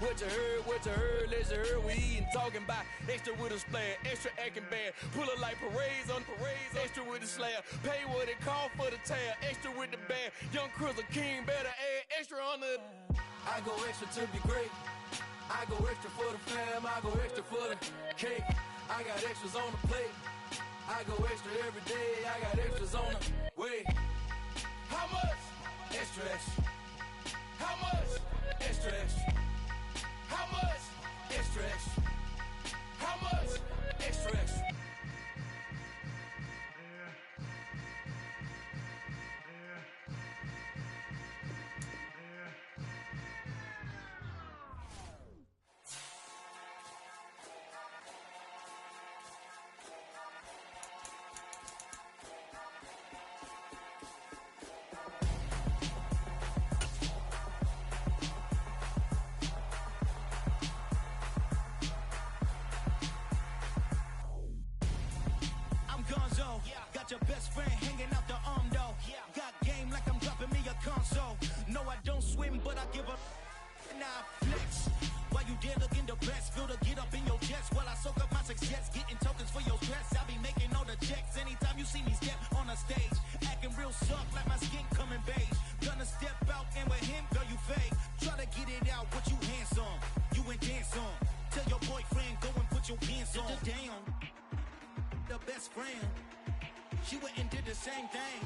What you heard, let's hear. We eatin', talking about extra with a splash, extra acting bad. Pull it like parades on parades, extra with the slab. Pay what it call for the tab, extra with the bag. Young Crizzle King, better add extra on the. I go extra to be great. I go extra for the fam, I go extra for the cake. I got extras on the plate. I go extra every day, I got extras on the way. How much? Extra, extra. How much? Extra, extra. How much? Extra, extra. How much? Extra, extra. Got your best friend hanging out the arm though. Got game like I'm dropping me a console. No, I don't swim, but I give a nah flex. While you there looking the best, feel to get up in your chest while I soak up my success, getting tokens for your stress. I be making all the checks anytime you see me step on a stage, acting real soft like my skin coming beige. Gonna step out and with him, girl, you fake. Try to get it out, what you handsome, you ain't dance on. Tell your boyfriend go and put your pants on. Damn, the best friend. She went and did the same thing.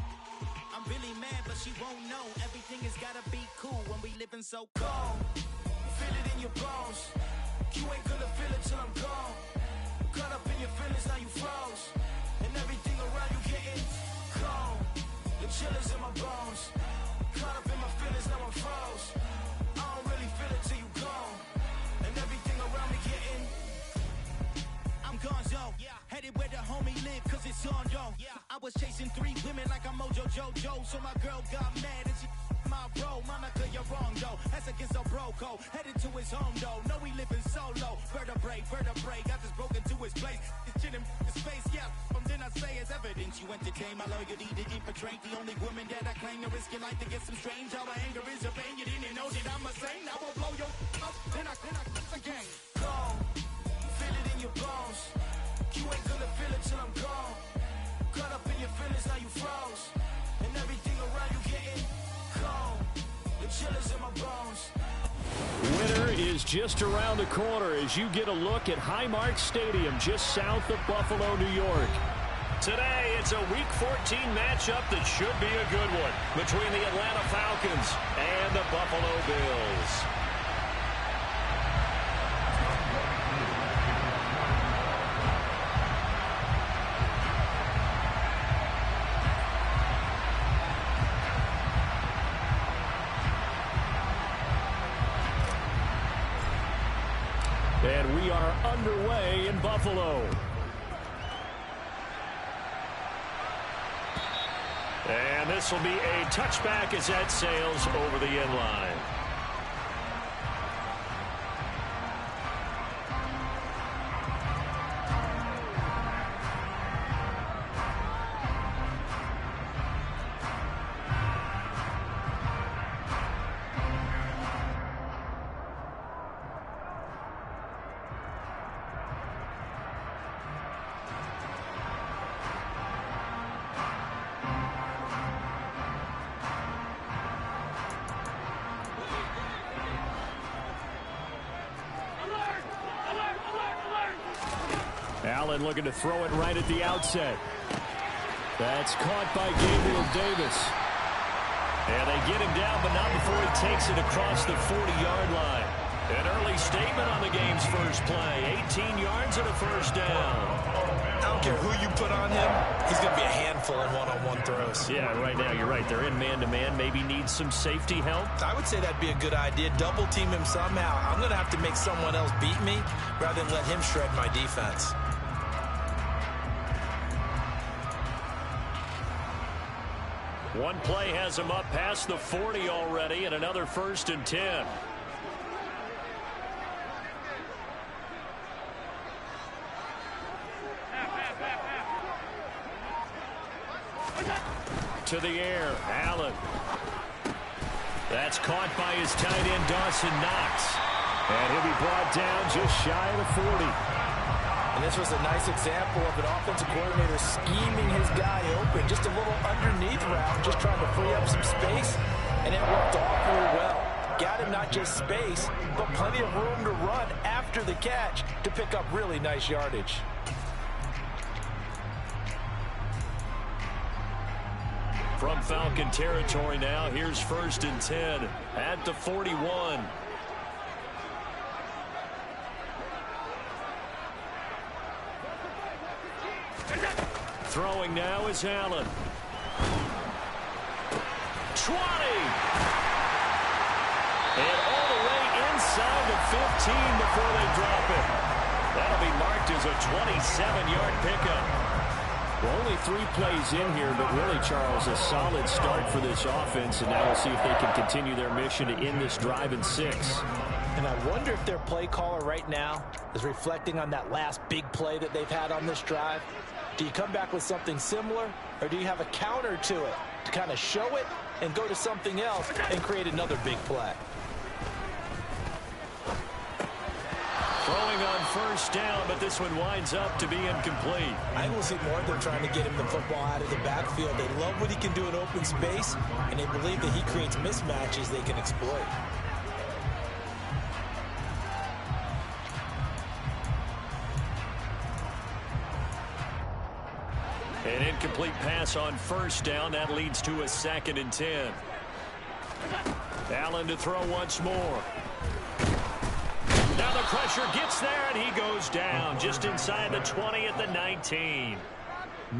I'm really mad, but she won't know. Everything has gotta be cool when we living so cold. Feel it in your bones. You ain't gonna feel it till I'm gone. Caught up in your feelings, now you froze. And everything around you getting cold. The chillers in my bones. Caught up in my feelings, now I'm froze. I don't really feel it till you gone. And everything around me getting I'm gone, yo. Headed where the homie live, cause it's on, yo. I was chasing 3 women like I'm Mojo Jojo. So my girl got mad and she my bro. Monica, you're wrong, yo. That's against a bro code. Headed to his home, though. No, we living solo. Vertebrae. Got this broken to his place. It's chilling his face, yeah. From then I say it's evidence you entertain my loyalty to infiltrate. The only woman that I claim to risk your life to get some strange. All my anger is a pain. You didn't know that I'm a saint. I will blow your up. Then I again. Go. Feel it in your bones. You ain't gonna feel it till I'm gone. Caught up in your feelings, now you froze. And everything around you getting cold. The chillers in my bones. Winter is just around the corner as you get a look at Highmark Stadium just south of Buffalo, New York. Today, it's a Week 14 matchup that should be a good one between the Atlanta Falcons and the Buffalo Bills. And we are underway in Buffalo. And this will be a touchback as that sails over the end line. Allen looking to throw it right at the outset. That's caught by Gabriel Davis. And they get him down, but not before he takes it across the 40-yard line. An early statement on the game's first play. 18 yards and a first down. I don't care who you put on him, he's going to be a handful in one-on-one throws. Yeah, right now, you're right. They're in man-to-man. Maybe needs some safety help. I would say that'd be a good idea. Double team him somehow. I'm going to have to make someone else beat me rather than let him shred my defense. One play has him up past the 40 already, and another 1st and 10. To the air, Allen. That's caught by his tight end, Dawson Knox. And he'll be brought down just shy of the 40. And this was a nice example of an offensive coordinator scheming his guy open. Just a little underneath route, just trying to free up some space, and it worked awfully well. Got him not just space, but plenty of room to run after the catch to pick up really nice yardage. From Falcon territory now, here's 1st and 10 at the 41. Throwing now is Allen. 20. And all the way inside the 15 before they drop it. That'll be marked as a 27-yard pickup. Well, only 3 plays in here, but really, Charles, a solid start for this offense, and now we'll see if they can continue their mission to end this drive in 6. And I wonder if their play caller right now is reflecting on that last big play that they've had on this drive. Do you come back with something similar, or do you have a counter to it to kind of show it and go to something else and create another big play? Throwing on 1st down, but this one winds up to be incomplete. I will see more of them trying to get him the football out of the backfield. They love what he can do in open space, and they believe that he creates mismatches they can exploit. An incomplete pass on 1st down. That leads to a 2nd and 10. Allen to throw once more. Now the pressure gets there, and he goes down just inside the 20 at the 19.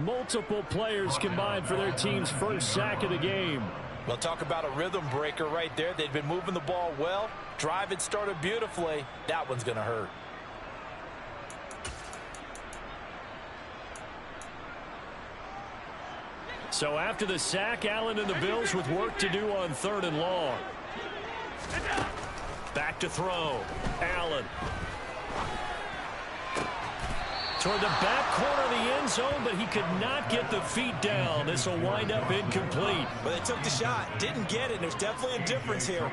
Multiple players combined for their team's 1st sack of the game. Well, talk about a rhythm breaker right there. They've been moving the ball well. Drive had started beautifully. That one's going to hurt. So after the sack, Allen and the Bills with work to do on 3rd and long. Back to throw. Allen. Toward the back corner of the end zone, but he could not get the feet down. This will wind up incomplete. But they took the shot, didn't get it. There's definitely a difference here.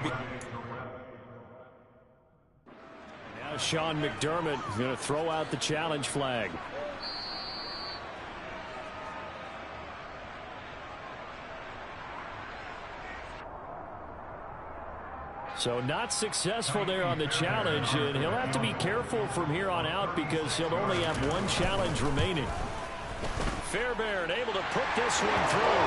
Now Sean McDermott going to throw out the challenge flag. So not successful there on the challenge, and he'll have to be careful from here on out because he'll only have 1 challenge remaining. Fairbairn able to put this one through.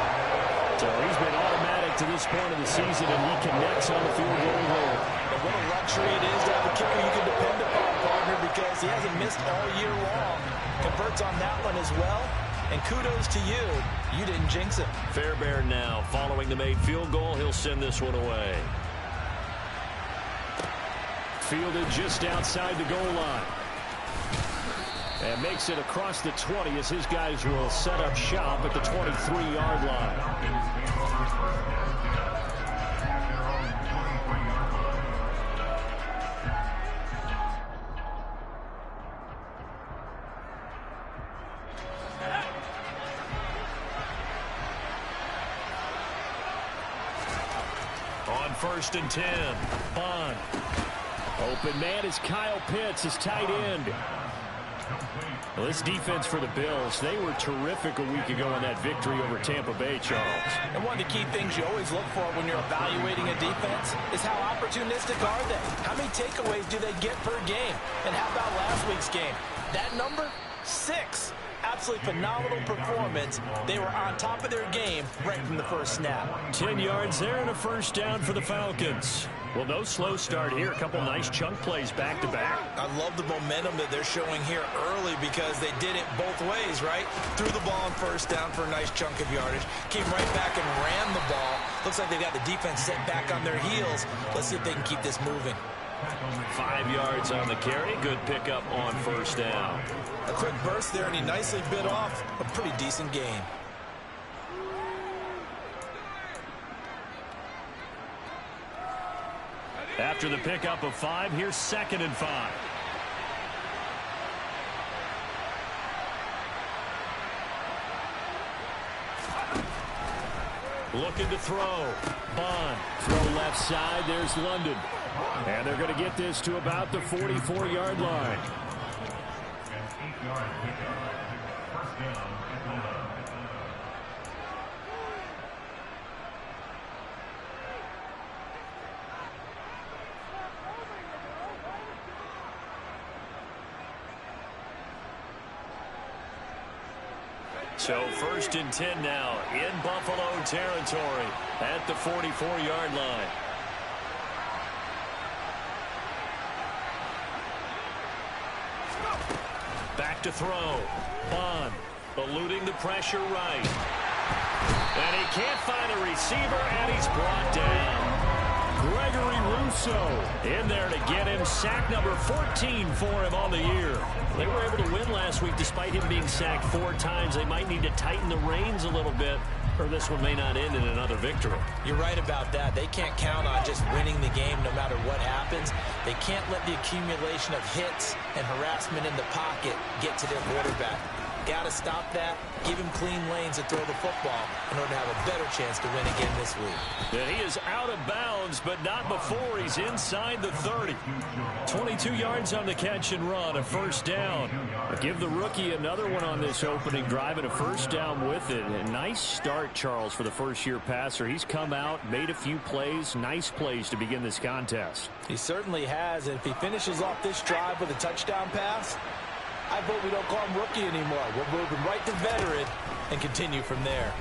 So he's been automatic to this point of the season, and he connects on the field goal there. And what a luxury it is to have a kicker you can depend upon, partner, because he hasn't missed all year long. Converts on that one as well. And kudos to you. You didn't jinx it. Fairbairn now following the made field goal. He'll send this one away. Fielded just outside the goal line. And makes it across the 20 as his guys will set up shop at the 23-yard line. On 1st and 10, Bond. Open man is Kyle Pitts, his tight end. Well, this defense for the Bills, they were terrific a week ago in that victory over Tampa Bay, Charles. And one of the key things you always look for when you're evaluating a defense is how opportunistic are they? How many takeaways do they get per game? And how about last week's game? That number? 6. Absolutely phenomenal performance. They were on top of their game right from the first snap. 10 yards there and a 1st down for the Falcons. Well, no slow start here. A couple nice chunk plays back-to-back. I love the momentum that they're showing here early because they did it both ways, right? Threw the ball on 1st down for a nice chunk of yardage. Came right back and ran the ball. Looks like they got the defense set back on their heels. Let's see if they can keep this moving. 5 yards on the carry. Good pickup on 1st down. A quick burst there, and he nicely bit off a pretty decent gain. After the pickup of 5, here's 2nd and 5. Looking to throw. Bond. Throw left side. There's London. And they're going to get this to about the 44-yard line. So 1st and 10 now in Buffalo territory at the 44-yard line. Back to throw. Bond eluding the pressure right. And he can't find a receiver, and he's brought down. Gregory Rousseau in there to get him. Sack number 14 for him on the year. They were able to win last week despite him being sacked 4 times. They might need to tighten the reins a little bit, or this one may not end in another victory. You're right about that. They can't count on just winning the game no matter what happens. They can't let the accumulation of hits and harassment in the pocket get to their quarterback. Got to stop that, give him clean lanes to throw the football in order to have a better chance to win again this week. And he is out of bounds, but not before he's inside the 30. 22 yards on the catch and run, a 1st down. Give the rookie another one on this opening drive and a 1st down with it. A nice start, Charles, for the first-year passer. He's come out, made a few plays, nice plays to begin this contest. He certainly has, and if he finishes off this drive with a touchdown pass, I vote we don't call him rookie anymore. We'll move him right to veteran and continue from there.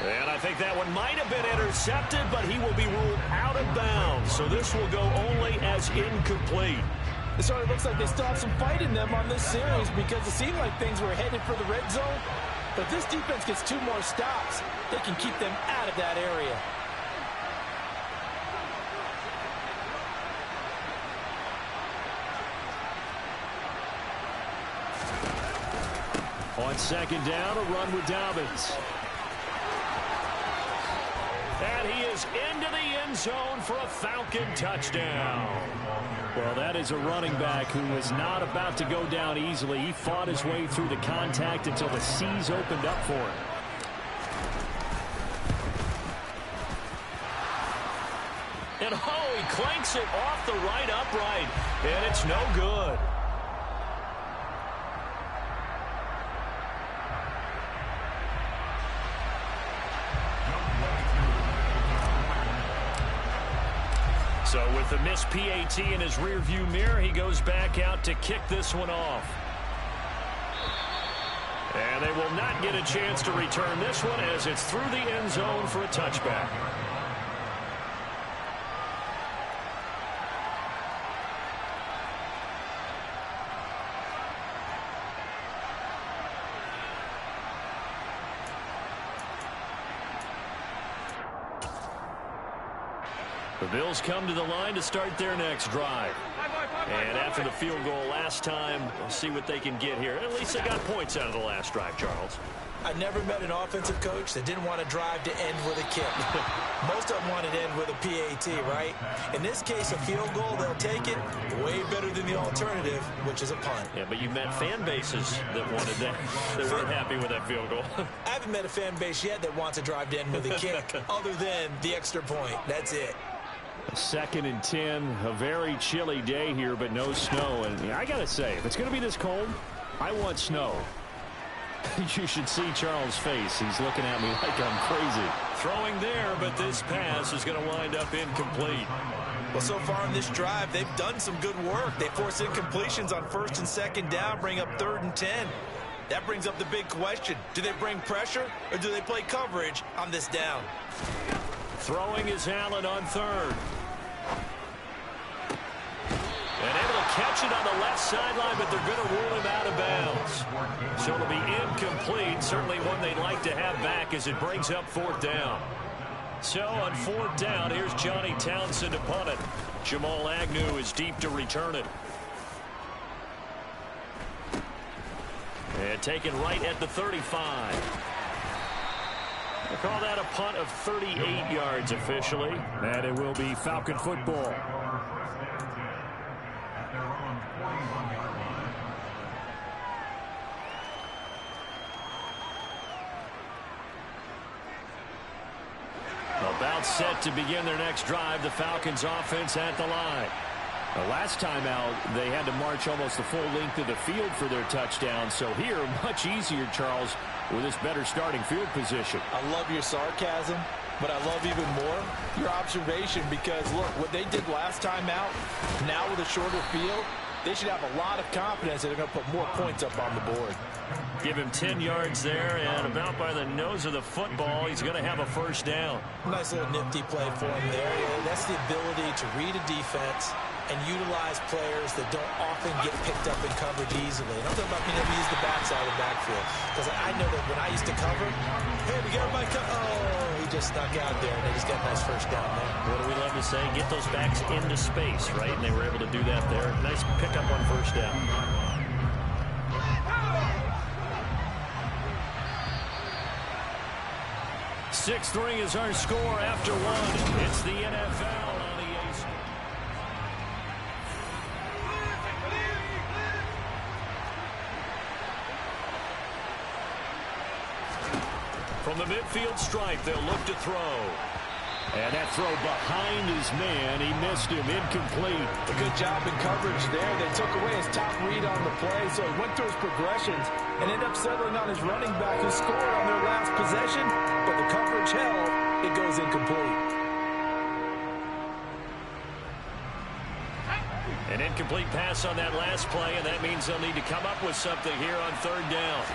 And I think that one might have been intercepted, but he will be ruled out of bounds. So this will go only as incomplete. It sort of looks like they still have some fight in them on this series because it seemed like things were headed for the red zone. But if this defense gets 2 more stops, they can keep them out of that area. On 2nd down, a run with Dobbins. And he is into the end zone for a Falcon touchdown. Well, that is a running back who was not about to go down easily. He fought his way through the contact until the C's opened up for him. And oh, he clanks it off the right upright, and it's no good. So with the missed PAT in his rearview mirror, he goes back out to kick this one off. And they will not get a chance to return this one as it's through the end zone for a touchback. The Bills come to the line to start their next drive. And after the field goal last time, we'll see what they can get here. At least they got points out of the last drive, Charles. I never met an offensive coach that didn't want to drive to end with a kick. Most of them wanted to end with a PAT, right? In this case, a field goal, they'll take it. Way better than the alternative, which is a punt. Yeah, but you met fan bases that wanted that. They weren't happy with that field goal. I haven't met a fan base yet that wants to drive to end with a kick, other than the extra point. That's it. 2nd and 10, a very chilly day here, but no snow. And I got to say, if it's going to be this cold, I want snow. You should see Charles' face. He's looking at me like I'm crazy. Throwing there, but this pass is going to wind up incomplete. Well, so far in this drive, they've done some good work. They force incompletions on 1st and 2nd down, bring up 3rd and 10. That brings up the big question. Do they bring pressure, or do they play coverage on this down? Throwing is Allen on 3rd. And able to catch it on the left sideline, but they're going to rule him out of bounds. So it'll be incomplete. Certainly one they'd like to have back as it brings up 4th down. So on 4th down, here's Johnny Townsend to punt it. Jamal Agnew is deep to return it. And taken right at the 35. They call that a punt of 38 yards officially. And it will be Falcon football. About set to begin their next drive, the Falcons offense at the line. The last time out, they had to march almost the full length of the field for their touchdown. So here, much easier, Charles, with this better starting field position. I love your sarcasm, but I love even more your observation because, look, what they did last time out, now with a shorter field, they should have a lot of confidence that they're going to put more points up on the board. Give him 10 yards there, and about by the nose of the football, he's going to have a first down. Nice little nifty play for him there. That's the ability to read a defense and utilize players that don't often get picked up in coverage easily. And I'm talking about being able to use the backside of the backfield. Because I know that when I used to cover, hey, we got everybody oh, he just snuck out there, and they just got a nice first down there. What do we love to say? Get those backs into space, right? And they were able to do that there. Nice pickup on first down. Six-3 is our score after one. It's the NFL on the ace. From the midfield stripe, they'll look to throw. And that throw behind his man. He missed him. Incomplete. A good job in coverage there. They took away his top read on the play, so he went through his progressions and ended up settling on his running back who scored on their last possession, but the coverage held. It goes incomplete. An incomplete pass on that last play, and that means they'll need to come up with something here on third down.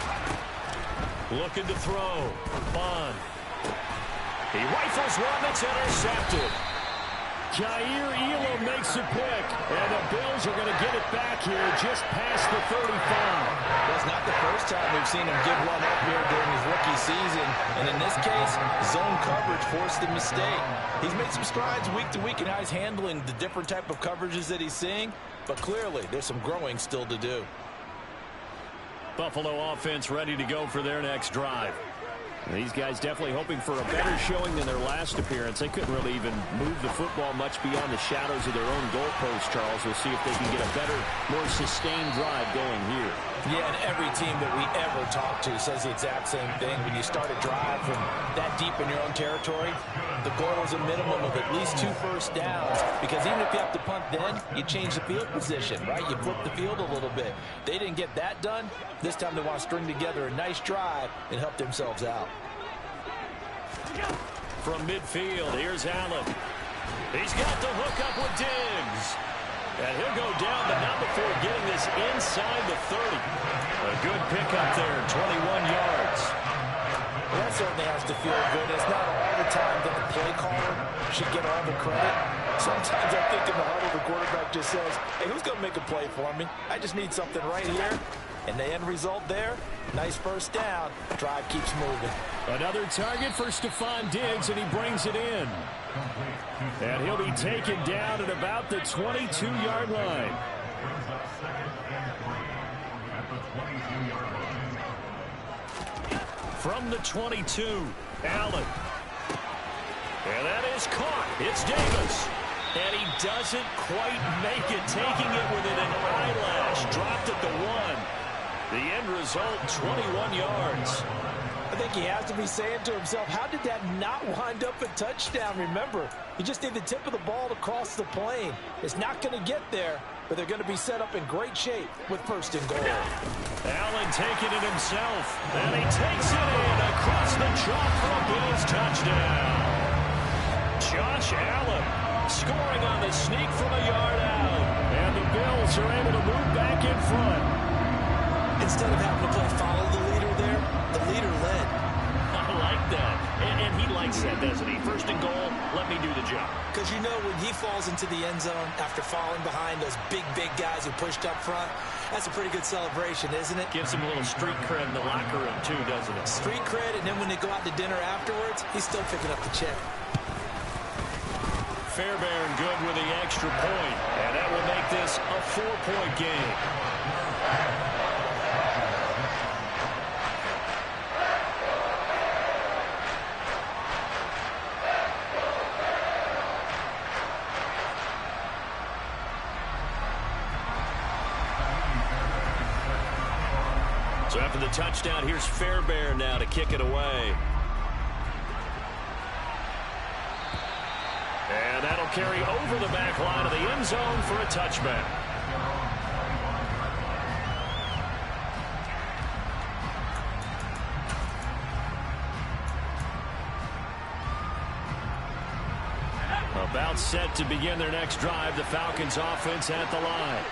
Looking to throw. Bond. He rifles one that's intercepted. Jair Elam makes a pick, and the Bills are going to get it back here just past the 35. Well, it's not the first time we've seen him give one up here during his rookie season, and in this case, zone coverage forced the mistake. He's made some strides week to week in how he's handling the different type of coverages that he's seeing, but clearly there's some growing still to do. Buffalo offense ready to go for their next drive. These guys definitely hoping for a better showing than their last appearance. They couldn't really even move the football much beyond the shadows of their own goalpost, Charles. We'll see if they can get a better, more sustained drive going here. Yeah, and every team that we ever talk to says the exact same thing. When you start a drive from that deep in your own territory, the goal is a minimum of at least 2 first downs, because even if you have to punt then, you change the field position, right? You flip the field a little bit. They didn't get that done. This time they want to string together a nice drive and help themselves out. From midfield, here's Allen. He's got the hook up with Diggs. And he'll go down, but not before getting this inside the 30. A good pickup there, 21 yards. Well, that certainly has to feel good. It's not all the time that the play caller should get all the credit. Sometimes I think in the huddle, the quarterback just says, hey, who's going to make a play for me? I just need something right here. And the end result there, nice first down. Drive keeps moving. Another target for Stephon Diggs, and he brings it in. And he'll be taken down at about the 22-yard line. From the 22, Allen. And that is caught. It's Davis. And he doesn't quite make it, taking it within an eyelash. Dropped at the 1. The end result, 21 yards. I think he has to be saying to himself, how did that not wind up a touchdown? Remember, you just need the tip of the ball to cross the plane. It's not going to get there, but they're going to be set up in great shape with first and goal. Allen taking it himself, and he takes it in across the chalk for a Bills touchdown. Josh Allen scoring on the sneak from a yard out, and the Bills are able to move back in front. Instead of having to play follow the leader there, the leader led. I like that. And he likes that, doesn't he? First and goal, let me do the job. Because you know when he falls into the end zone after falling behind those big guys who pushed up front, that's a pretty good celebration, isn't it? Gives him a little street cred in the locker room, too, doesn't it? Street cred, and then when they go out to dinner afterwards, he's still picking up the check. Fairbairn good with the extra point, and that will make this a 4-point game. So after the touchdown, here's Fairbairn now to kick it away. carry over the back line of the end zone for a touchback. About set to begin their next drive, the Falcons offense at the line.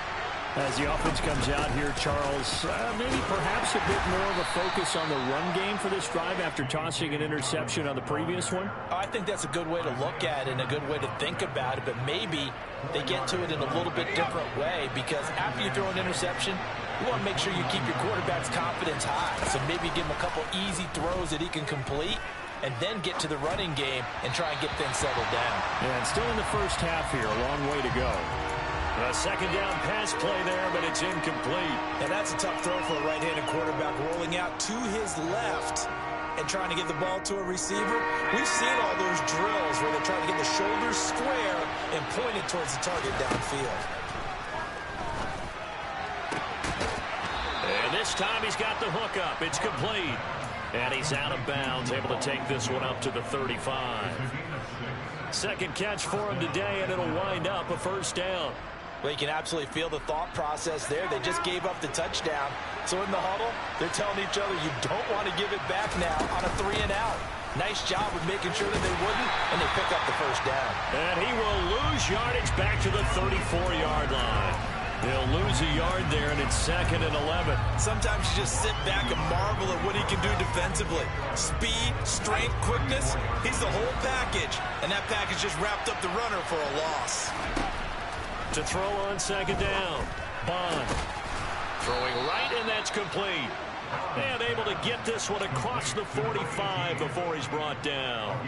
As the offense comes out here, Charles, maybe perhaps a bit more of a focus on the run game for this drive after tossing an interception on the previous one? I think that's a good way to look at it and a good way to think about it, but maybe they get to it in a little bit different way, because after you throw an interception, you want to make sure you keep your quarterback's confidence high. So maybe give him a couple easy throws that he can complete, and then get to the running game and try and get things settled down. Yeah, and still in the first half here, a long way to go. A second down pass play there, but it's incomplete. And that's a tough throw for a right-handed quarterback, rolling out to his left and trying to get the ball to a receiver. We've seen all those drills where they're trying to get the shoulders square and point it towards the target downfield. And this time he's got the hook up. It's complete. And he's out of bounds, able to take this one up to the 35. Second catch for him today, and it'll wind up a first down. Well, you can absolutely feel the thought process there. They just gave up the touchdown. So in the huddle, they're telling each other, you don't want to give it back now on a 3-and-out. Nice job of making sure that they wouldn't, and they pick up the first down. And he will lose yardage back to the 34-yard line. He'll lose a yard there, and it's 2nd and 11. Sometimes you just sit back and marvel at what he can do defensively. Speed, strength, quickness, he's the whole package. And that package just wrapped up the runner for a loss. To throw on second down, Bond. Throwing right, and that's complete. And able to get this one across the 45 before he's brought down.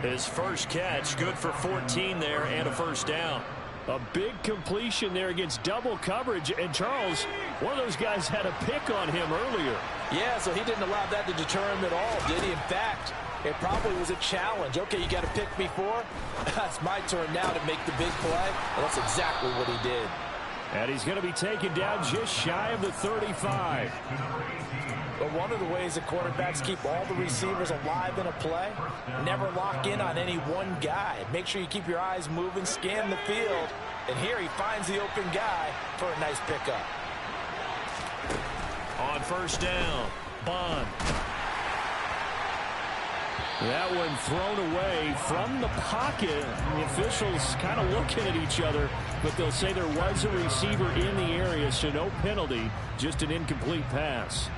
His first catch, good for 14 there, and a first down. A big completion there against double coverage. And Charles, one of those guys had a pick on him earlier. Yeah, so he didn't allow that to deter him at all, did he? In fact, it probably was a challenge. Okay, you got to pick before. It's my turn now to make the big play. And that's exactly what he did. And he's going to be taken down just shy of the 35. But one of the ways that quarterbacks keep all the receivers alive in a play, never lock in on any one guy. Make sure you keep your eyes moving, scan the field. And here he finds the open guy for a nice pickup. On first down, Bond. That one thrown away from the pocket. The officials kind of looking at each other, but they'll say there was a receiver in the area, so no penalty, just an incomplete pass.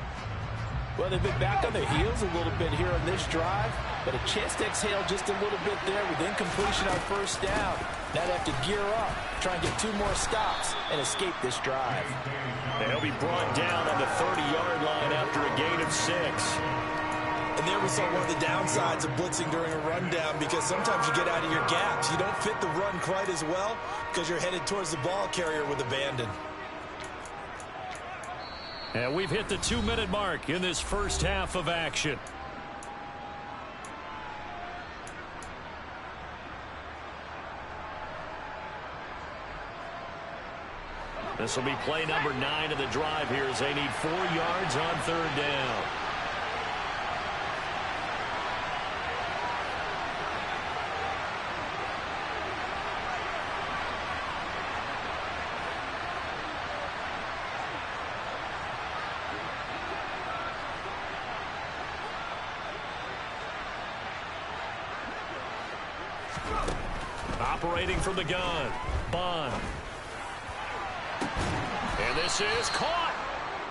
Well, they've been back on their heels a little bit here on this drive, but a chance to exhale just a little bit there with incompletion on first down. Now they have to gear up, try and get 2 more stops, and escape this drive. And he'll be brought down on the 30-yard line after a gain of 6. And there we saw one of the downsides of blitzing during a rundown, because sometimes you get out of your gaps. You don't fit the run quite as well because you're headed towards the ball carrier with abandon. And we've hit the 2-minute mark in this first half of action. This will be play number 9 of the drive here as they need 4 yards on third down. Operating from the gun, Bond. And this is caught.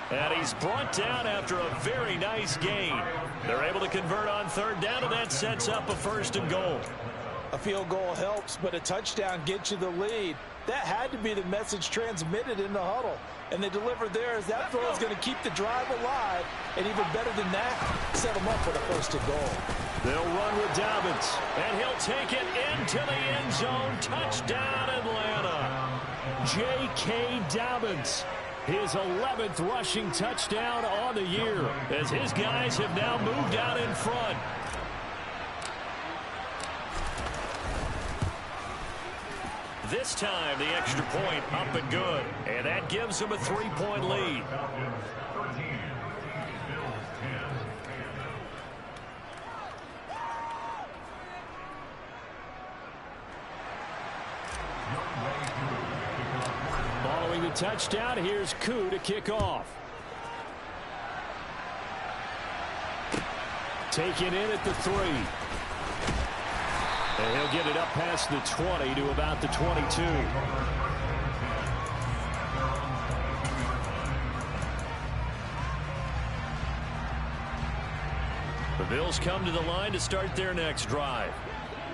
And he's brought down after a very nice gain. They're able to convert on third down, and that sets up a 1st and goal. A field goal helps, but a touchdown gets you the lead. That had to be the message transmitted in the huddle. And they delivered there as that throw is going to keep the drive alive. And even better than that, set them up for the 1st and goal. They'll run with Dobbins, and he'll take it into the end zone. Touchdown, Atlanta. J.K. Dobbins, his 11th rushing touchdown on the year, as his guys have now moved out in front. This time, the extra point up and good, and that gives them a 3-point lead. touchdown. Here's Koo to kick off. Taken in at the 3. And he'll get it up past the 20 to about the 22. The Bills come to the line to start their next drive.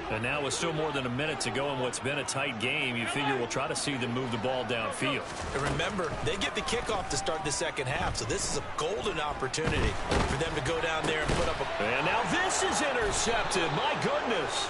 And now with still more than a minute to go in what's been a tight game, you figure we'll try to see them move the ball downfield. And remember, they get the kickoff to start the second half, so this is a golden opportunity for them to go down there and put up a... And now this is intercepted. My goodness.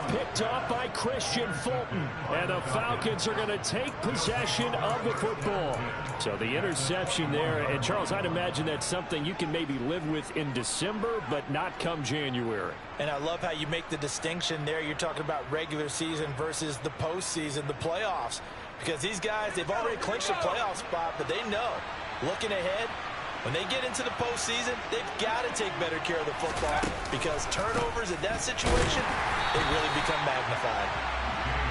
Picked off by Christian Fulton. And the Falcons are going to take possession of the football. So the interception there. And, Charles, I'd imagine that's something you can maybe live with in December, but not come January. And I love how you make the distinction there. You're talking about regular season versus the postseason, the playoffs. Because these guys, they've already clinched a playoff spot, but they know, looking ahead, when they get into the postseason, they've got to take better care of the football because turnovers in that situation, they really become magnified.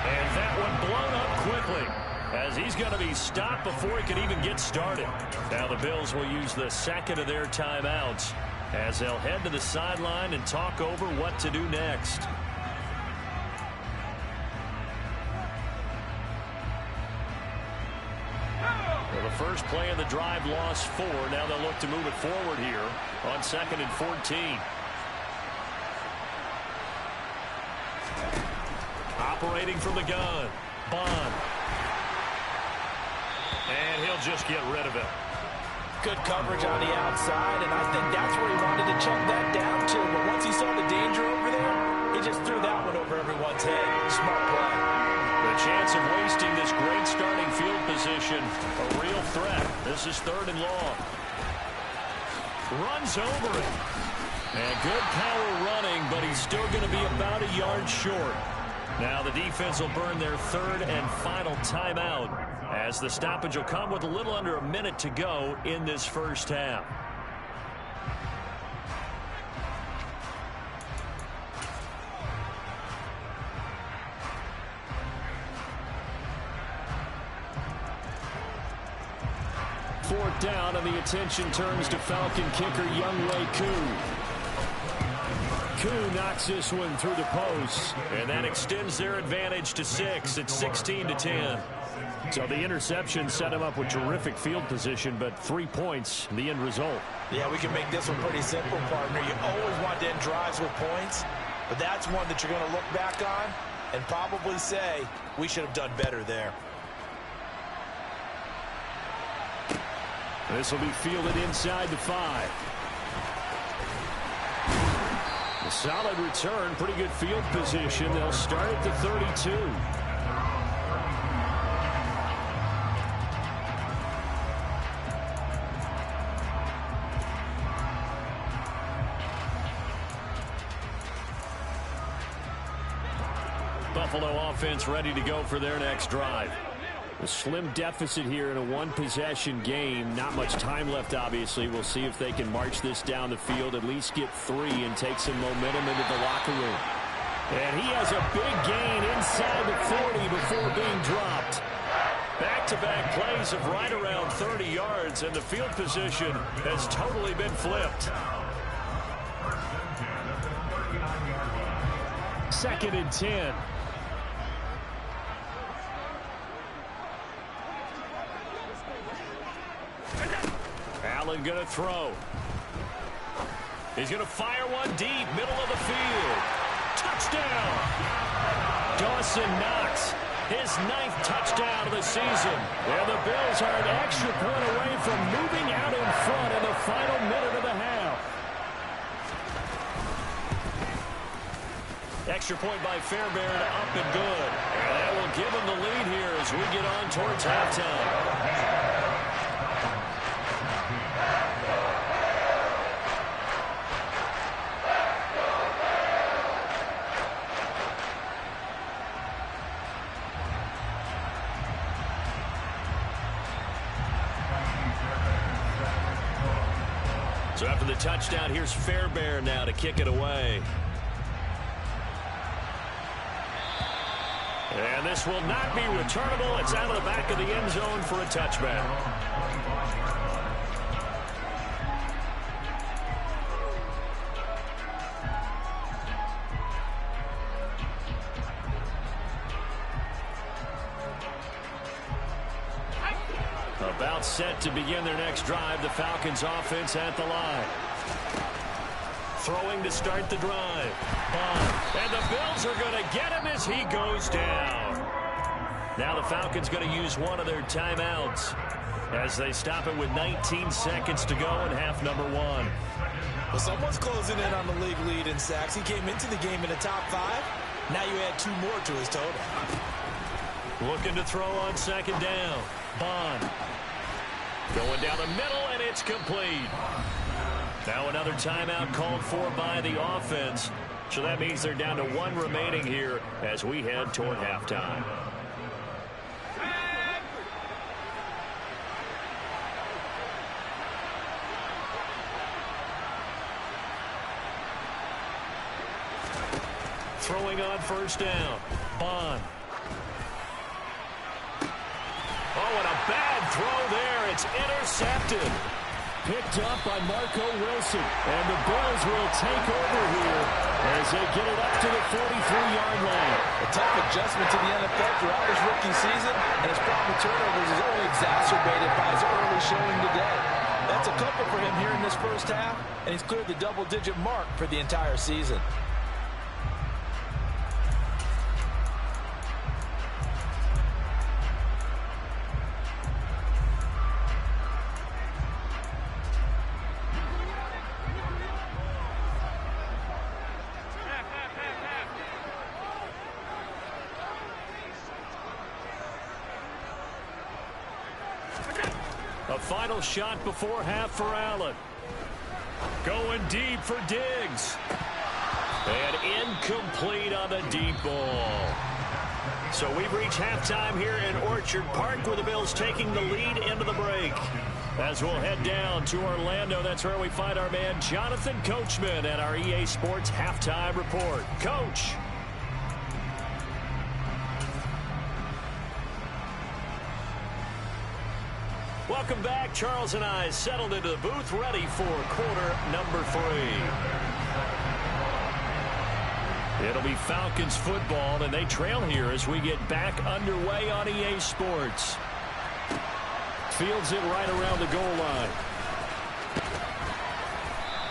And that one blown up quickly as he's going to be stopped before he can even get started. Now the Bills will use the second of their timeouts as they'll head to the sideline and talk over what to do next. Well, the first play of the drive lost 4. Now they'll look to move it forward here on 2nd and 14. Operating from the gun, Bond. And he'll just get rid of it. Good coverage on the outside, and I think that's where he wanted to check that down to. But once he saw the danger over there, he just threw that one over everyone's head. Smart play. The chance of wasting this great starting field position, a real threat. This is 3rd and long. Runs over it. And good power running, but he's still going to be about a yard short. Now the defense will burn their 3rd and final timeout as the stoppage will come with a little under a minute to go in this first half. Fourth down, and the attention turns to Falcon kicker Younghoe Koo. Koo knocks this one through the post, and that extends their advantage to 6. It's 16-10. So the interception set him up with terrific field position, but 3 points, the end result. Yeah, we can make this one pretty simple, partner. You always want to end drives with points, but that's one that you're going to look back on and probably say, we should have done better there. This will be fielded inside the 5. A solid return, pretty good field position. They'll start at the 32. Buffalo offense ready to go for their next drive. A slim deficit here in a one-possession game. Not much time left, obviously. We'll see if they can march this down the field, at least get 3 and take some momentum into the locker room. And he has a big gain inside the 40 before being dropped. Back-to-back plays of right around 30 yards, and the field position has totally been flipped. 2nd and 10. Allen going to throw. He's going to fire one deep, middle of the field. Touchdown! Dawson Knox, his 9th touchdown of the season. And the Bills are an extra point away from moving out in front in the final minute of the half. Extra point by Fairbairn, up and good. And that will give him the lead here as we get on towards halftime. So after the touchdown, here's Fairbairn now to kick it away. And this will not be returnable. It's out of the back of the end zone for a touchback. About set to begin their next drive. The Falcons offense at the line. Throwing to start the drive. And the Bills are going to get him as he goes down. Now the Falcons going to use one of their timeouts as they stop it with 19 seconds to go in half number one. Well, someone's closing in on the league lead in sacks. He came into the game in the top 5. Now you add 2 more to his total. Looking to throw on second down. Bond. Going down the middle, and it's complete. Now another timeout called for by the offense. So that means they're down to 1 remaining here as we head toward halftime. Throwing on first down. Bond. Oh, and a bad throw there. It's intercepted. Picked up by Marco Wilson. And the Bills will take over here as they get it up to the 43-yard line. A tough adjustment to the NFL throughout his rookie season, and his problem with turnovers is only exacerbated by his early showing today. That's a couple for him here in this first half, and he's cleared the double-digit mark for the entire season. A final shot before half for Allen. Going deep for Diggs. And incomplete on the deep ball. So we've reached halftime here in Orchard Park with the Bills taking the lead into the break. As we'll head down to Orlando, that's where we find our man Jonathan Coachman at our EA Sports Halftime Report. Coach. Welcome back. Charles and I settled into the booth, ready for quarter number 3. It'll be Falcons football, and they trail here as we get back underway on EA Sports. Fields it right around the goal line.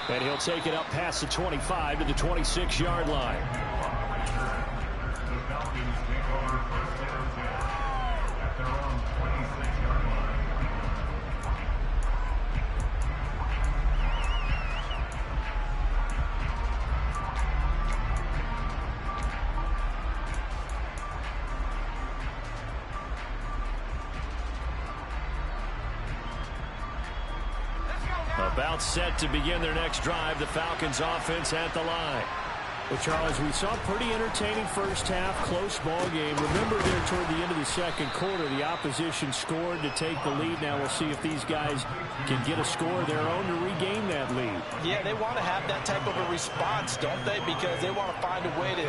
And he'll take it up past the 25 to the 26-yard line. About set to begin their next drive. The Falcons offense at the line. Well, Charles, we saw a pretty entertaining first half, close ball game. Remember there toward the end of the second quarter, the opposition scored to take the lead. Now we'll see if these guys can get a score of their own to regain that lead. Yeah, they want to have that type of a response, don't they? Because they want to find a way to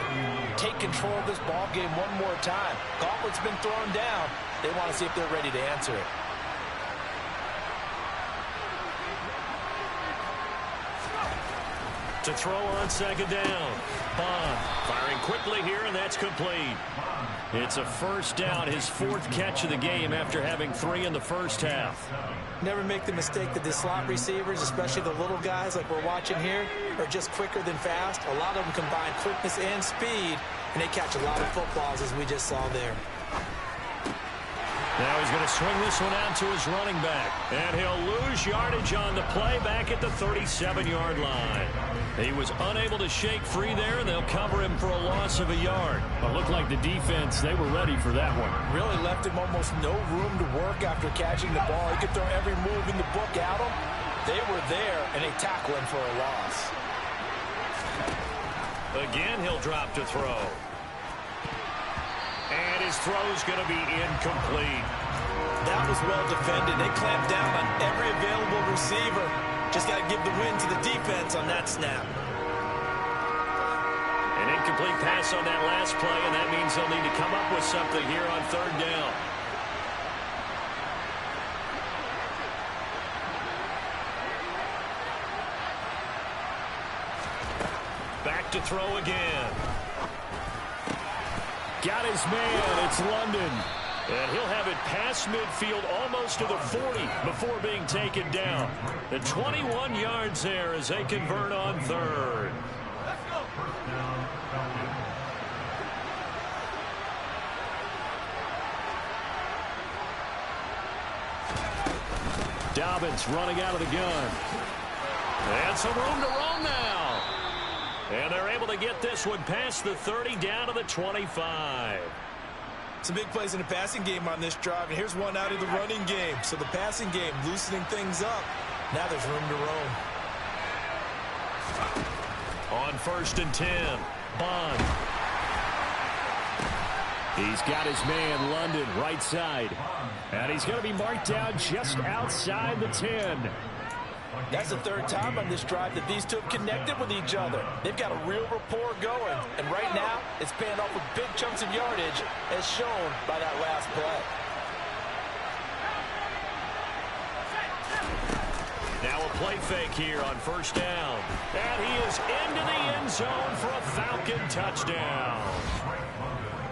take control of this ball game one more time. Gauntlet's been thrown down. They want to see if they're ready to answer it. To throw on second down. Bond firing quickly here, and that's complete. It's a first down, his 4th catch of the game after having 3 in the first half. Never make the mistake that the slot receivers, especially the little guys like we're watching here, are just quicker than fast. A lot of them combine quickness and speed, and they catch a lot of footballs, as we just saw there. Now he's going to swing this one out to his running back. And he'll lose yardage on the play back at the 37-yard line. He was unable to shake free there, and they'll cover him for a loss of a yard. It looked like the defense, they were ready for that one. Really left him almost no room to work after catching the ball. He could throw every move in the book at him. They were there, and they tackle him for a loss. Again, he'll drop to throw. And his throw's going to be incomplete. That was well defended. They clamped down on every available receiver. Just got to give the win to the defense on that snap. An Incomplete pass on that last play, and that means they'll need to come up with something here on third down. Back to throw again. Got his man. It's London. And he'll have it past midfield almost to the 40 before being taken down. The 21 yards there as they convert on third. Dobbins running out of the gun. And some room to roam now. And they're able to get this one past the 30 down to the 25. Some big plays in the passing game on this drive, and here's one out of the running game. So the passing game loosening things up. Now there's room to roam. On 1st and 10, Bond. He's got his man, London, right side. And he's going to be marked down just outside the 10. That's the third time on this drive that these two have connected with each other. They've got a real rapport going. And right now, it's paying off with big chunks of yardage, as shown by that last play. Now a play fake here on 1st down. And he is into the end zone for a Falcon touchdown.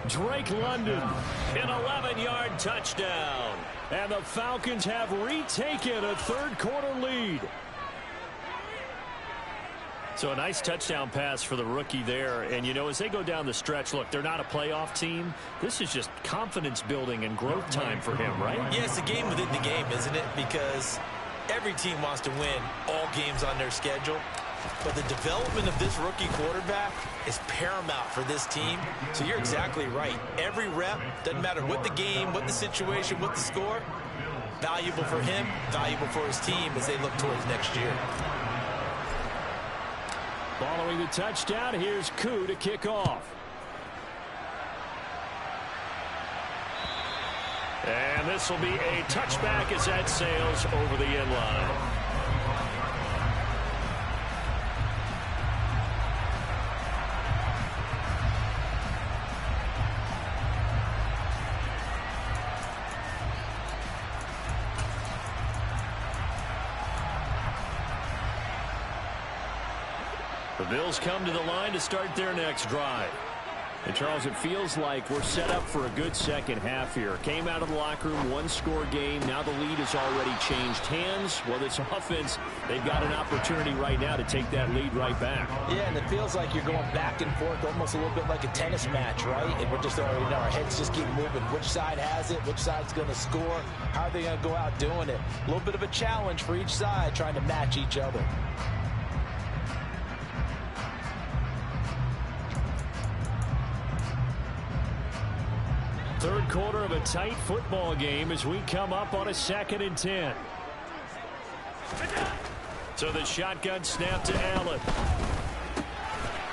Drake London, an 11-yard touchdown. And the Falcons have retaken a third-quarter lead. So a nice touchdown pass for the rookie there. And, you know, as they go down the stretch, look, they're not a playoff team. This is just confidence building and growth time for him, right? Yeah, it's a game within the game, isn't it? Because every team wants to win all games on their schedule. But the development of this rookie quarterback is paramount for this team. So you're exactly right. Every rep, doesn't matter what the game, what the situation, what the score, valuable for him, valuable for his team as they look towards next year. Following the touchdown, here's Koo to kick off. And this will be a touchback as that sails over the end line. The Bills come to the line to start their next drive. And, Charles, it feels like we're set up for a good second half here. Came out of the locker room, one-score game. Now the lead has already changed hands. Well, this offense, they've got an opportunity right now to take that lead right back. Yeah, and it feels like you're going back and forth almost a little bit like a tennis match, right? And we're just already, our heads just keep moving. Which side has it? Which side's going to score? How are they going to go out doing it? A little bit of a challenge for each side trying to match each other. Third quarter of a tight football game as we come up on a 2nd and 10. So the shotgun snap to Allen.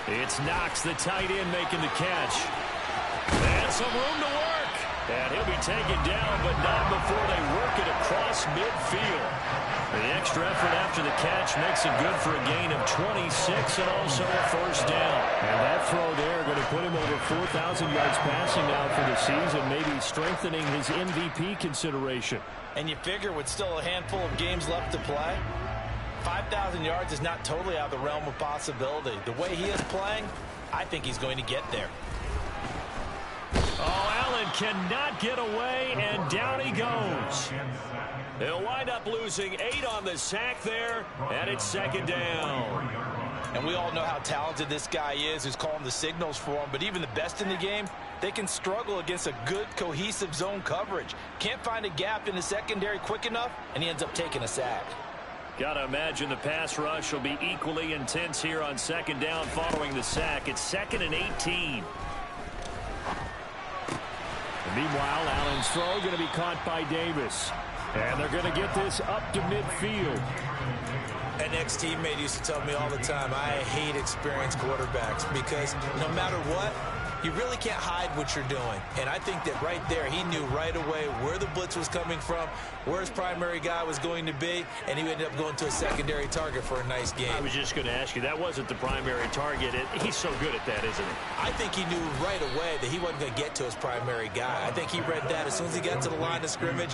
It's Knox, the tight end, making the catch. And some room to work. And he'll be taken down, but not before they work it across midfield. The extra effort after the catch makes it good for a gain of 26 and also a 1st down. And that throw there going to put him over 4,000 yards passing now for the season, maybe strengthening his MVP consideration. And you figure with still a handful of games left to play, 5,000 yards is not totally out of the realm of possibility. The way he is playing, I think he's going to get there. Oh, Allen cannot get away, and down he goes. They'll wind up losing 8 on the sack there, and it's 2nd down. And we all know how talented this guy is who's calling the signals for him, but even the best in the game, they can struggle against a good, cohesive zone coverage. Can't find a gap in the secondary quick enough, and he ends up taking a sack. Got to imagine the pass rush will be equally intense here on 2nd down following the sack. It's 2nd and 18. And meanwhile, Allen's throw going to be caught by Davis. And they're going to get this up to midfield. An ex-teammate used to tell me all the time, I hate experienced quarterbacks because no matter what, you really can't hide what you're doing. And I think that right there, he knew right away where the blitz was coming from, where his primary guy was going to be, and he ended up going to a secondary target for a nice game. I was just going to ask you, that wasn't the primary target. He's so good at that, isn't he? I think he knew right away that he wasn't going to get to his primary guy. I think he read that as soon as he got to the line of scrimmage,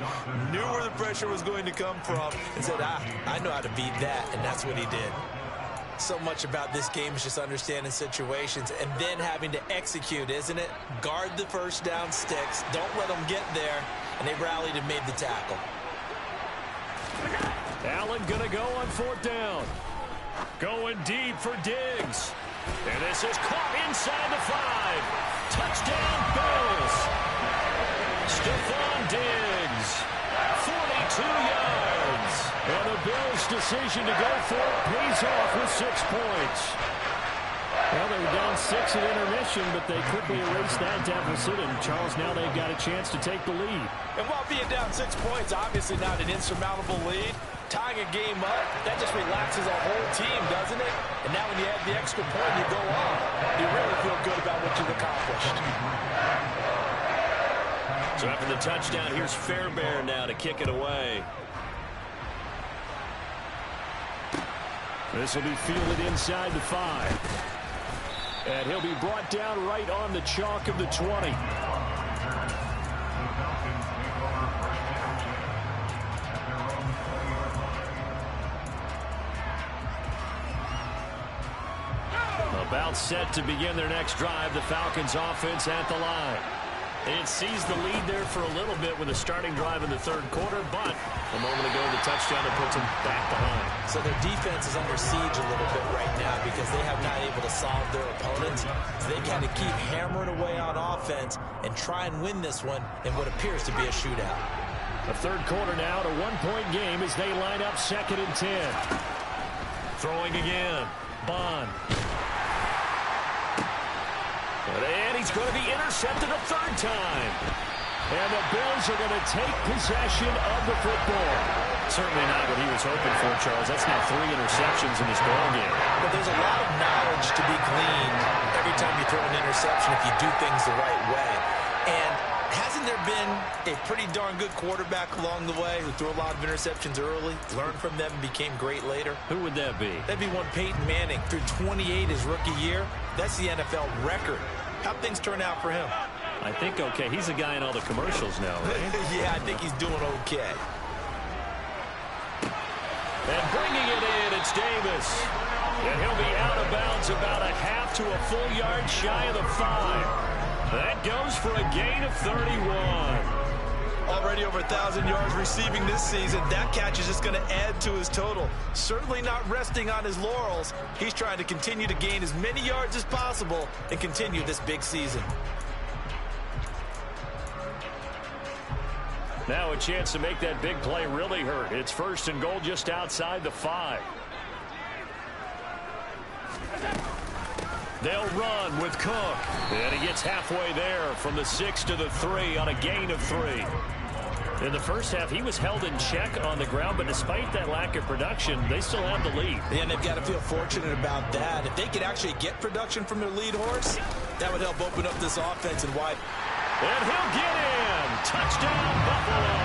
knew where the pressure was going to come from, and said, I know how to beat that, and that's what he did. So much about this game is just understanding situations and then having to execute, isn't it? Guard the first down sticks. Don't let them get there. And they rallied and made the tackle. Allen going to go on 4th down. Going deep for Diggs. And this is caught inside the 5. Touchdown, Bills. Stephon Diggs. 42 yards. And the Bills' decision to go for it pays off with 6 points. Well, they were down 6 at intermission, but they quickly erased that deficit. And, Charles, now they've got a chance to take the lead. And while being down 6 points, obviously not an insurmountable lead, tying a game up, that just relaxes a whole team, doesn't it? And now when you have the extra point, you go on. You really feel good about what you've accomplished. So after the touchdown, here's Fairbairn now to kick it away. This will be fielded inside the 5. And he'll be brought down right on the chalk of the 20. About set to begin their next drive, the Falcons offense at the line. It sees the lead there for a little bit with a starting drive in the 3rd quarter, but a moment ago the touchdown that puts them back behind. So their defense is under siege a little bit right now because they have not able to solve their opponents. So they got to keep hammering away on offense and try and win this one in what appears to be a shootout. The 3rd quarter now, a 1-point game as they line up 2nd and 10. Throwing again. Bond. And he's going to be intercepted a 3rd time. And the Bills are going to take possession of the football. Certainly not what he was hoping for, Charles. That's now 3 interceptions in this ballgame. But there's a lot of knowledge to be gleaned every time you throw an interception if you do things the right way. And hasn't there been a pretty darn good quarterback along the way who threw a lot of interceptions early, learned from them, and became great later? Who would that be? That'd be one Peyton Manning. Threw 28 his rookie year. That's the NFL record. How'd things turn out for him? I think okay. He's a guy in all the commercials now, right? Yeah, I think he's doing okay. And bringing it in, it's Davis. And he'll be out of bounds about a half to a full yard shy of the 5. That goes for a gain of 31. Already over 1,000 yards receiving this season. That catch is just going to add to his total. Certainly not resting on his laurels. He's trying to continue to gain as many yards as possible and continue this big season. Now a chance to make that big play really hurt. It's 1st and goal just outside the 5. They'll run with Cook. And he gets halfway there from the 6 to the 3 on a gain of 3. In the first half, he was held in check on the ground, but despite that lack of production, they still have the lead. And they've got to feel fortunate about that. If they could actually get production from their lead horse, that would help open up this offense and wide. And he'll get in. Touchdown, Buffalo.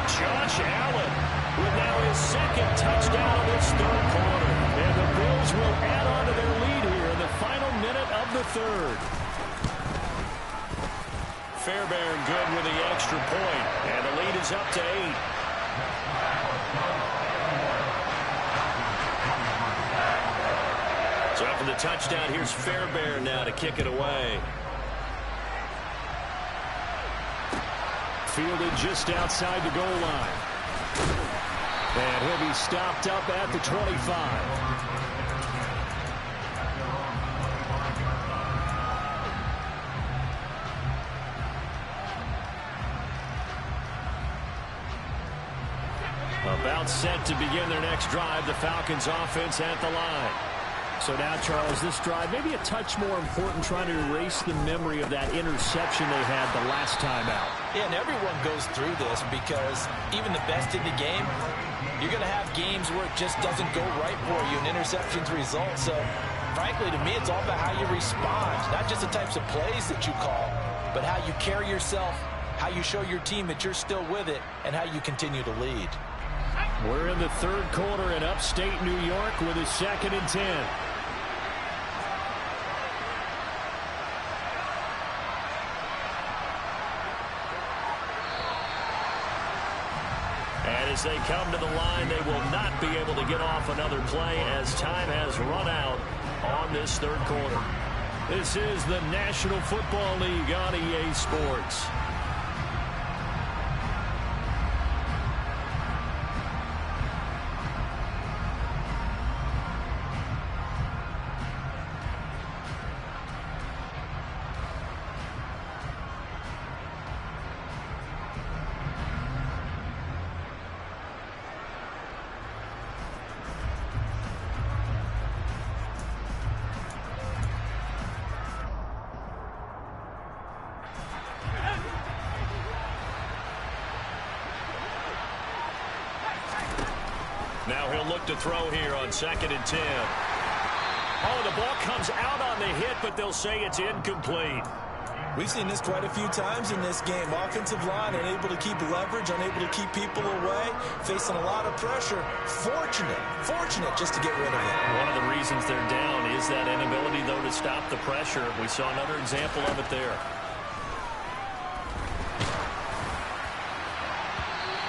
Josh Allen with now his 2nd touchdown of this 3rd quarter. And the Bills will add on to their lead here in the final minute of the 3rd. Fairbairn good with the extra point. And the lead is up to 8. So after the touchdown, here's Fairbairn now to kick it away. Fielded just outside the goal line. And he'll be stopped up at the 25. About set to begin their next drive, the Falcons offense at the line. So now, Charles, this drive maybe a touch more important, trying to erase the memory of that interception they had the last time out. Yeah, and everyone goes through this because even the best in the game, You're going to have games where it just doesn't go right for you, and interceptions result. So, frankly, to me, it's all about how you respond, not just the types of plays that you call, but how you carry yourself, how you show your team that you're still with it, and how you continue to lead. We're in the third quarter in upstate New York with a 2nd and 10. And as they come to the line, they will not be able to get off another play as time has run out on this third quarter. This is the National Football League on EA Sports. Now he'll look to throw here on 2nd and 10. Oh, the ball comes out on the hit, but they'll say it's incomplete. We've seen this quite a few times in this game. Offensive line unable to keep leverage, unable to keep people away, facing a lot of pressure. Fortunate just to get rid of it. One of the reasons they're down is that inability, though, to stop the pressure. We saw another example of it there.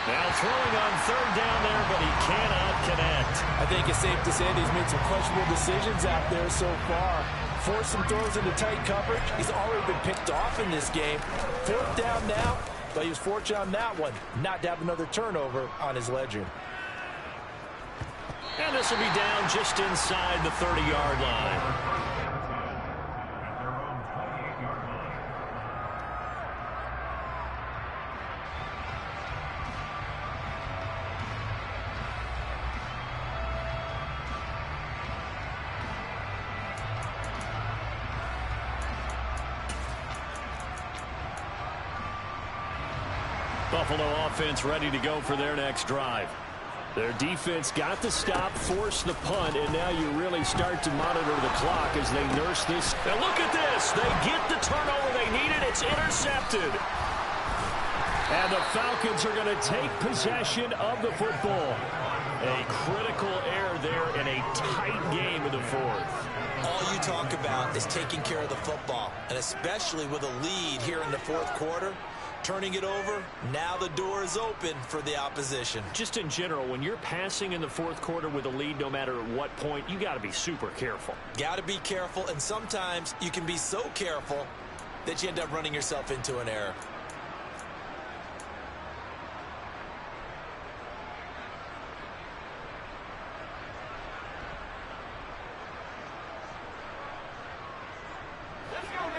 Now throwing on 3rd down there, but he cannot connect. I think it's safe to say that he's made some questionable decisions out there so far. Forced some throws into tight coverage. He's already been picked off in this game. 4th down now, but he was fortunate on that one not to have another turnover on his ledger. And this will be down just inside the 30-yard line. Buffalo offense ready to go for their next drive. Their defense got the stop, forced the punt, and now you really start to monitor the clock as they nurse this. Now look at this. They get the turnover they needed. It's intercepted. And the Falcons are going to take possession of the football. A critical error there in a tight game in the 4th. All you talk about is taking care of the football, and especially with a lead here in the 4th quarter. Turning it over, now the door is open for the opposition. Just in general, when you're passing in the 4th quarter with a lead, no matter at what point, you got to be super careful. Got to be careful, and sometimes you can be so careful that you end up running yourself into an error.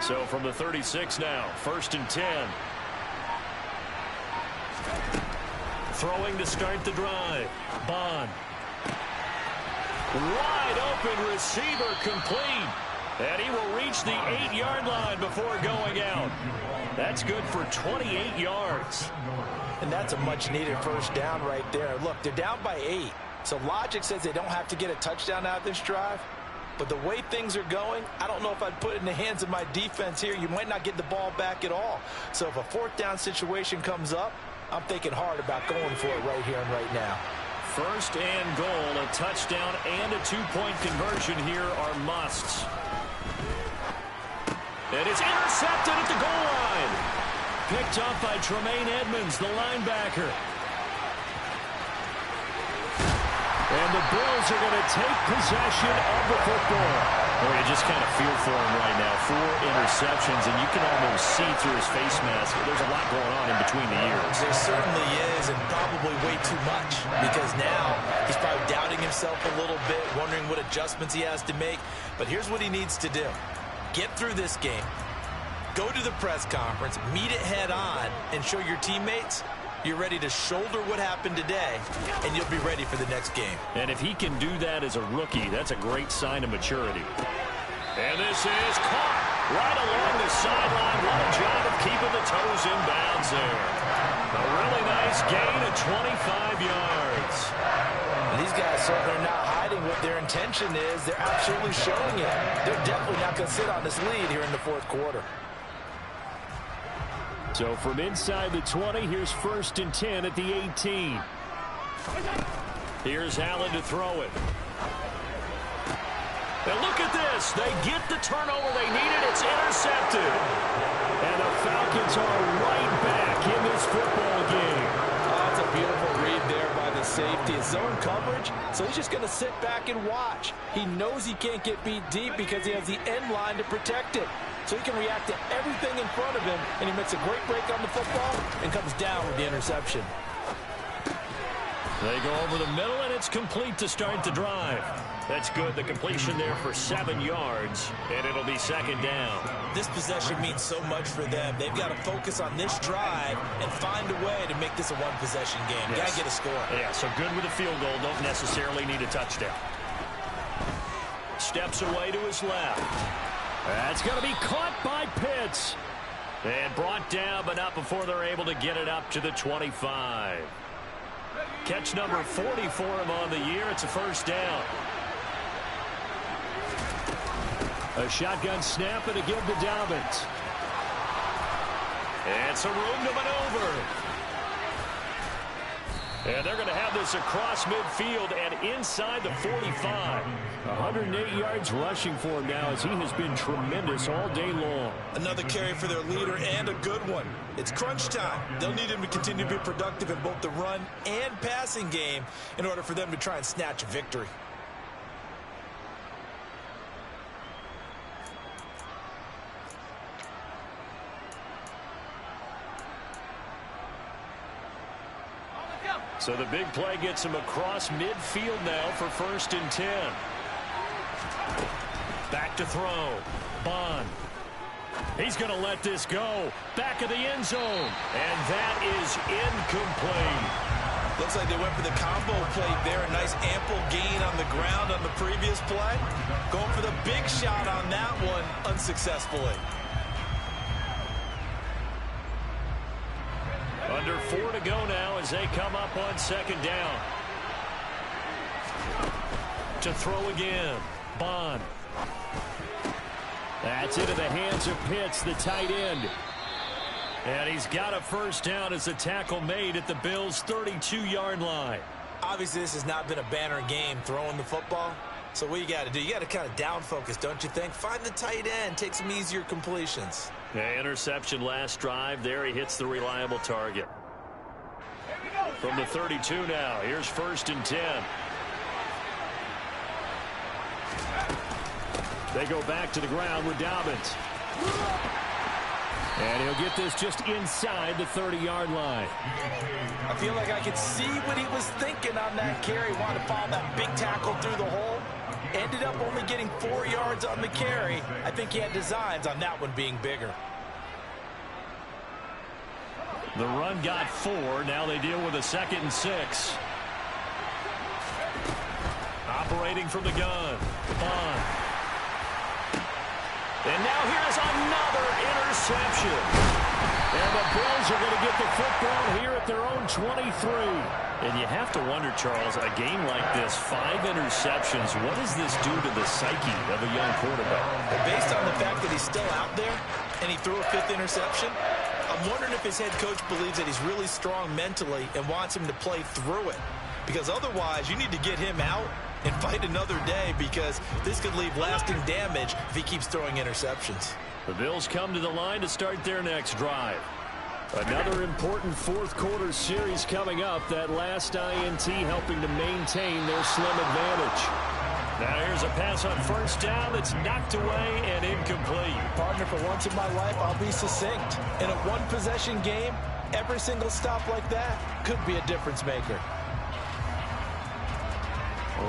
So from the 36 now, 1st and 10. Throwing to start the drive. Bond. Wide open receiver complete. And he will reach the 8-yard line before going out. That's good for 28 yards. And that's a much-needed 1st down right there. Look, they're down by 8. So logic says they don't have to get a touchdown out of this drive. But the way things are going, I don't know if I'd put it in the hands of my defense here. You might not get the ball back at all. So if a 4th down situation comes up, I'm thinking hard about going for it right here and right now. 1st and goal, a touchdown and a 2-point conversion here are musts. And it's intercepted at the goal line. Picked up by Tremaine Edmonds, the linebacker. And the Bills are going to take possession of the football. Well, you just kind of feel for him right now. 4 interceptions, and you can almost see through his face mask. There's a lot going on in between the ears. There certainly is, and probably way too much, because now he's probably doubting himself a little bit, wondering what adjustments he has to make. But here's what he needs to do. Get through this game. Go to the press conference, meet it head on, and show your teammates you're ready to shoulder what happened today, and you'll be ready for the next game. And if he can do that as a rookie, that's a great sign of maturity. And this is caught right along the sideline. What a job of keeping the toes in bounds there. A really nice gain of 25 yards. These guys certainly are not hiding what their intention is. They're absolutely showing it. They're definitely not going to sit on this lead here in the fourth quarter. So from inside the 20, here's 1st and 10 at the 18. Here's Allen to throw it. And look at this. They get the turnover they needed. It's intercepted. And the Falcons are right back in this football game. Oh, that's a beautiful read there by the safety. It's zone coverage, so he's just going to sit back and watch. He knows he can't get beat deep because he has the end line to protect it. So he can react to everything in front of him, and he makes a great break on the football and comes down with the interception. They go over the middle, and it's complete to start the drive. That's good. The completion there for 7 yards, and it'll be 2nd down. This possession means so much for them. They've got to focus on this drive and find a way to make this a one-possession game. Yes. Got to get a score. Yeah, so good with a field goal. Don't necessarily need a touchdown. Steps away to his left. That's going to be caught by Pitts. And brought down, but not before they're able to get it up to the 25. Catch number 40 for him on the year. It's a 1st down. A shotgun snap and a give to Dobbins. And some room to maneuver. And they're going to have this across midfield and inside the 45. 108 yards rushing for him now as he has been tremendous all day long. Another carry for their leader and a good one. It's crunch time. They'll need him to continue to be productive in both the run and passing game in order for them to try and snatch a victory. So the big play gets him across midfield now for 1st and 10. Back to throw. Bond. He's going to let this go. Back of the end zone. And that is incomplete. Looks like they went for the combo play there. A nice ample gain on the ground on the previous play. Going for the big shot on that one unsuccessfully. Under 4 to go now as they come up on 2nd down. To throw again. Bond. That's into the hands of Pitts, the tight end. And he's got a 1st down as a tackle made at the Bills' 32-yard line. Obviously, this has not been a banner game throwing the football. So what you got to do, you got to kind of down focus, don't you think? Find the tight end, take some easier completions. Yeah, interception last drive. There he hits the reliable target. From the 32 now, here's 1st and 10. They go back to the ground with Dobbins. And he'll get this just inside the 30-yard line. I feel like I could see what he was thinking on that carry. Wanted to follow that big tackle through the hole. Ended up only getting 4 yards on the carry. I think he had designs on that one being bigger. The run got 4. Now they deal with a 2nd and 6. Operating from the gun. Bond. And now here's another interception. And the Bills are going to get the football here at their own 23. And you have to wonder, Charles, a game like this, 5 interceptions, what does this do to the psyche of a young quarterback? Well, based on the fact that he's still out there and he threw a 5th interception, I'm wondering if his head coach believes that he's really strong mentally and wants him to play through it. Because otherwise, you need to get him out and fight another day, because this could leave lasting damage if he keeps throwing interceptions. The Bills come to the line to start their next drive. Another important fourth quarter series coming up. That last INT helping to maintain their slim advantage. Now here's a pass on 1st down that's knocked away and incomplete. Partner, for once in my life, I'll be succinct. In a one-possession game, every single stop like that could be a difference maker.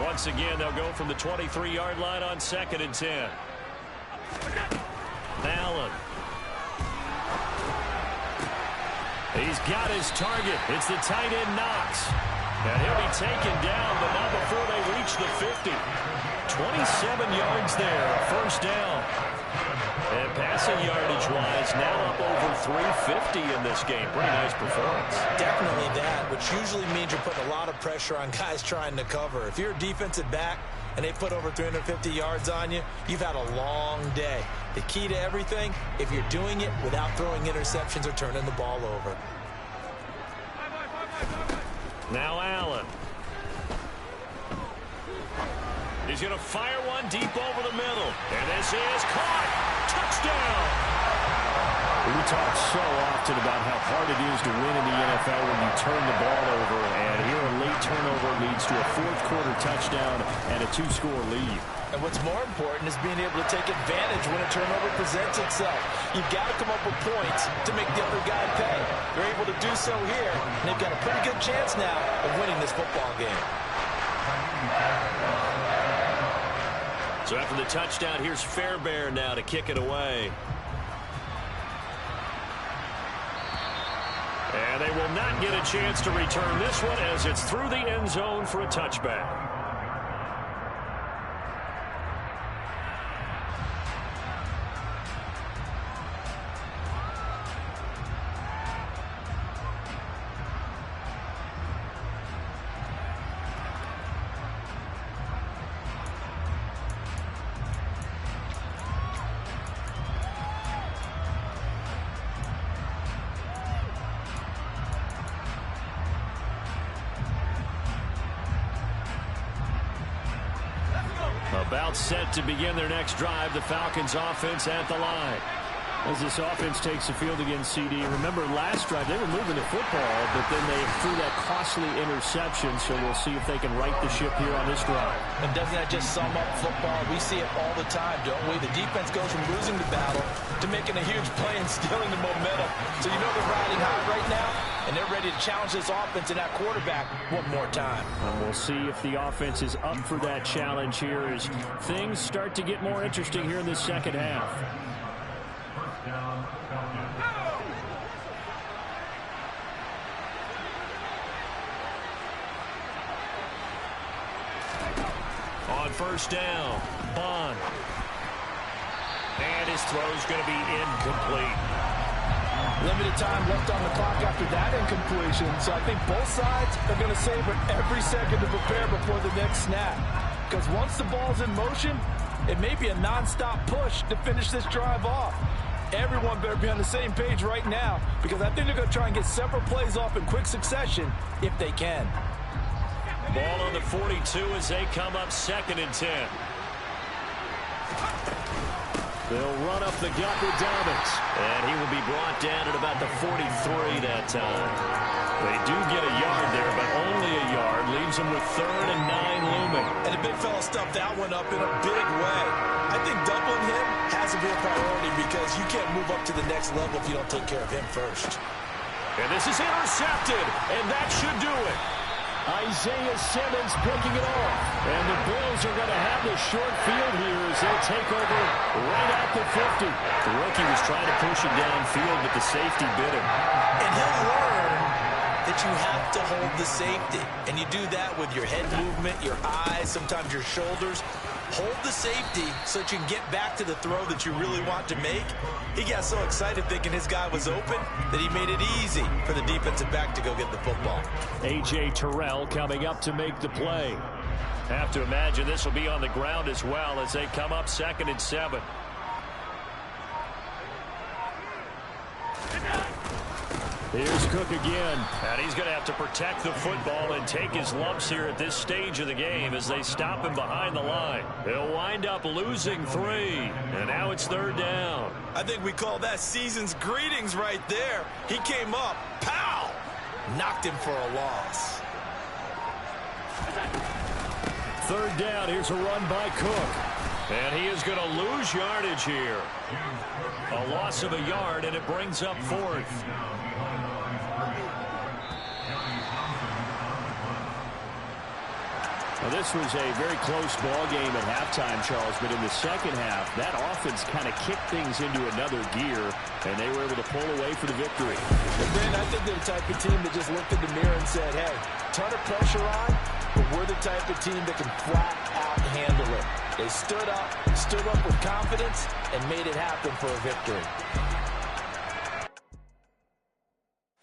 Once again, they'll go from the 23-yard line on 2nd and 10. Allen. He's got his target. It's the tight end Knox. And he'll be taken down, but not before they reach the 50. 27 yards there, 1st down. And Passing yardage-wise, now up over 350 in this game. Pretty nice performance. Definitely that, which usually means you're putting a lot of pressure on guys trying to cover. If you're a defensive back and they put over 350 yards on you, you've had a long day. The key to everything, if you're doing it without throwing interceptions or turning the ball over. Now Allen. He's going to fire one deep over the middle. And this is caught. Touchdown. We talk so often about how hard it is to win in the NFL when you turn the ball over. And here a late turnover leads to a fourth-quarter touchdown and a two-score lead. And what's more important is being able to take advantage when a turnover presents itself. You've got to come up with points to make the other guy pay. They're able to do so here, and they've got a pretty good chance now of winning this football game. So after the touchdown, here's Fairbairn now to kick it away. And they will not get a chance to return this one as it's through the end zone for a touchback. About set to begin their next drive, the Falcons offense at the line. As this offense takes the field against CD, remember last drive they were moving the football, but then they threw that costly interception, so we'll see if they can right the ship here on this drive. And doesn't that just sum up football? We see it all the time, don't we? The defense goes from losing the battle to making a huge play and stealing the momentum. So you know they're riding high right now, and they're ready to challenge this offense and that quarterback one more time. And we'll see if the offense is up for that challenge here as things start to get more interesting here in the second half. On first down, Bond. And his throw's going to be incomplete. Limited time left on the clock after that incompletion, so I think both sides are going to savor every second to prepare before the next snap. Because once the ball's in motion, it may be a non-stop push to finish this drive off. Everyone better be on the same page right now, because I think they're going to try and get several plays off in quick succession if they can. Ball on the 42 as they come up 2nd and 10. They'll run up the gut with Dobbins. And he will be brought down at about the 43 that time. They do get a yard there, but only a yard. Leaves them with 3rd and 9 looming. And the big fella stuffed that one up in a big way. I think doubling him has to be a priority because you can't move up to the next level if you don't take care of him first. And this is intercepted, and that should do it. Isaiah Simmons picking it off. And the Bills are going to have the short field here as they take over right at the 50. The rookie was trying to push him downfield, but the safety bit him. And he'll learn that you have to hold the safety. And you do that with your head movement, your eyes, sometimes your shoulders. Hold the safety so that you can get back to the throw that you really want to make. He got so excited thinking his guy was open that he made it easy for the defensive back to go get the football. A.J. Terrell coming up to make the play. Have to imagine this will be on the ground as well as they come up 2nd and 7. Here's Cook again. And he's going to have to protect the football and take his lumps here at this stage of the game as they stop him behind the line. They'll wind up losing 3. And now it's 3rd down. I think we call that season's greetings right there. He came up, pow! Knocked him for a loss. 3rd down. Here's a run by Cook. And he is going to lose yardage here. A loss of a yard, and it brings up 4th. Now, this was a very close ball game at halftime, Charles, but in the second half, that offense kind of kicked things into another gear, and they were able to pull away for the victory. And Brandon, I think they're the type of team that just looked in the mirror and said, hey, ton of pressure on, but we're the type of team that can flat out handle it. They stood up with confidence, and made it happen for a victory.